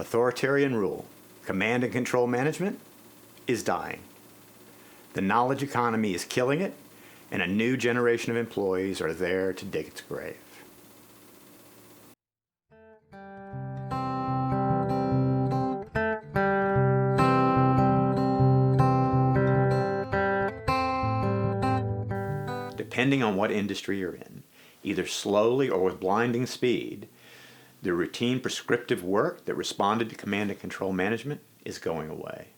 Authoritarian rule, command and control management, is dying. The knowledge economy is killing it, and a new generation of employees are there to dig its grave. Depending on what industry you're in, either slowly or with blinding speed, the routine prescriptive work that responded to command and control management is going away.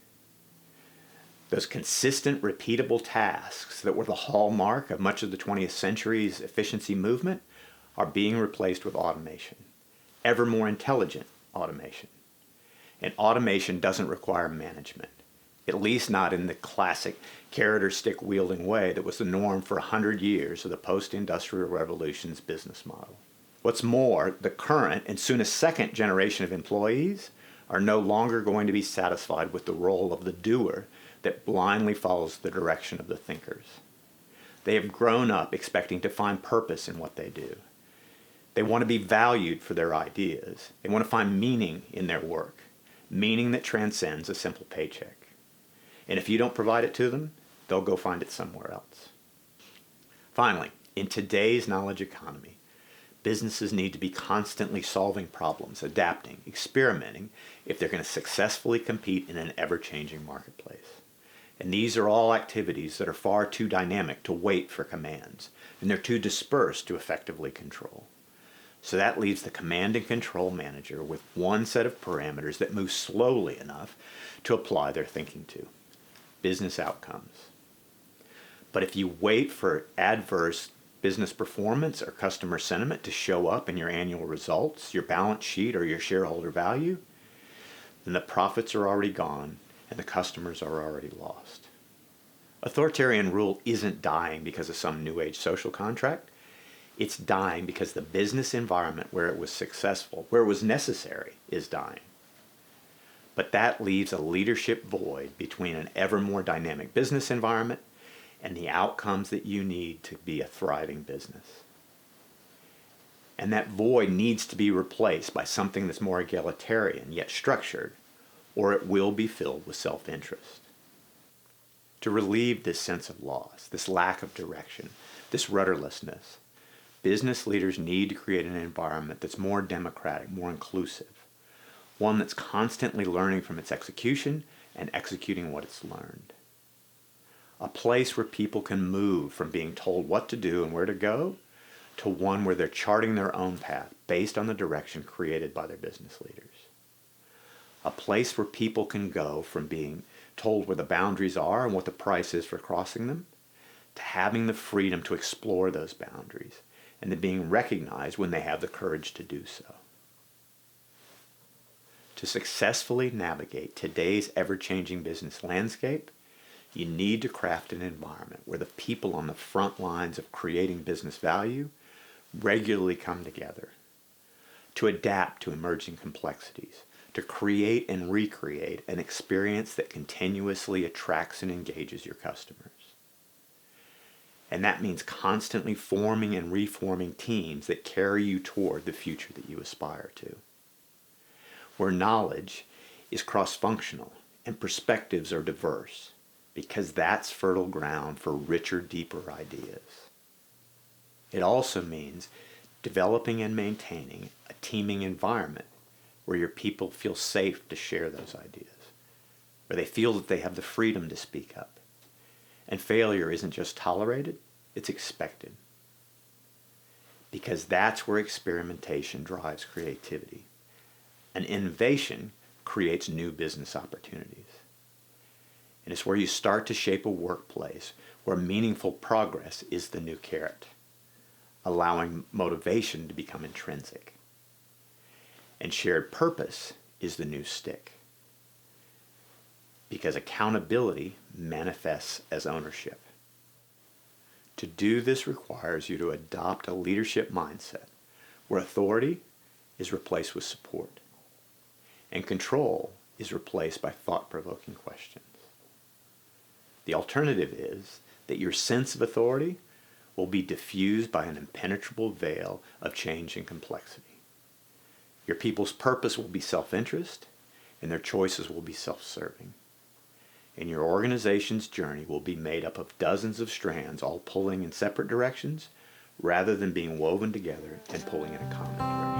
Those consistent, repeatable tasks that were the hallmark of much of the 20th century's efficiency movement are being replaced with automation, ever more intelligent automation. And automation doesn't require management, at least not in the classic carrot or stick wielding way that was the norm for 100 years of the post-industrial revolution's business model. What's more, the current and soon a second generation of employees are no longer going to be satisfied with the role of the doer that blindly follows the direction of the thinkers. They have grown up expecting to find purpose in what they do. They want to be valued for their ideas. They want to find meaning in their work, meaning that transcends a simple paycheck. And if you don't provide it to them, they'll go find it somewhere else. Finally, in today's knowledge economy, businesses need to be constantly solving problems, adapting, experimenting if they're going to successfully compete in an ever-changing marketplace. And these are all activities that are far too dynamic to wait for commands, and they're too dispersed to effectively control. So that leaves the command and control manager with one set of parameters that move slowly enough to apply their thinking to: business outcomes. But if you wait for adverse business performance or customer sentiment to show up in your annual results, your balance sheet, or your shareholder value, then the profits are already gone and the customers are already lost. Authoritarian rule isn't dying because of some new age social contract. It's dying because the business environment where it was successful, where it was necessary, is dying. But that leaves a leadership void between an ever more dynamic business environment and the outcomes that you need to be a thriving business. And that void needs to be replaced by something that's more egalitarian yet structured, or it will be filled with self-interest. To relieve this sense of loss, this lack of direction, this rudderlessness, business leaders need to create an environment that's more democratic, more inclusive, one that's constantly learning from its execution and executing what it's learned. A place where people can move from being told what to do and where to go to one where they're charting their own path based on the direction created by their business leaders. A place where people can go from being told where the boundaries are and what the price is for crossing them to having the freedom to explore those boundaries and to being recognized when they have the courage to do so. To successfully navigate today's ever-changing business landscape, you need to craft an environment where the people on the front lines of creating business value regularly come together to adapt to emerging complexities, to create and recreate an experience that continuously attracts and engages your customers. And that means constantly forming and reforming teams that carry you toward the future that you aspire to, where knowledge is cross-functional and perspectives are diverse, because that's fertile ground for richer, deeper ideas. It also means developing and maintaining a teaming environment where your people feel safe to share those ideas, where they feel that they have the freedom to speak up. And failure isn't just tolerated, it's expected. Because that's where experimentation drives creativity. And innovation creates new business opportunities. And it's where you start to shape a workplace where meaningful progress is the new carrot, allowing motivation to become intrinsic. And shared purpose is the new stick, because accountability manifests as ownership. To do this requires you to adopt a leadership mindset where authority is replaced with support, and control is replaced by thought-provoking questions. The alternative is that your sense of authority will be diffused by an impenetrable veil of change and complexity. Your people's purpose will be self-interest, and their choices will be self-serving. And your organization's journey will be made up of dozens of strands all pulling in separate directions rather than being woven together and pulling in a common direction.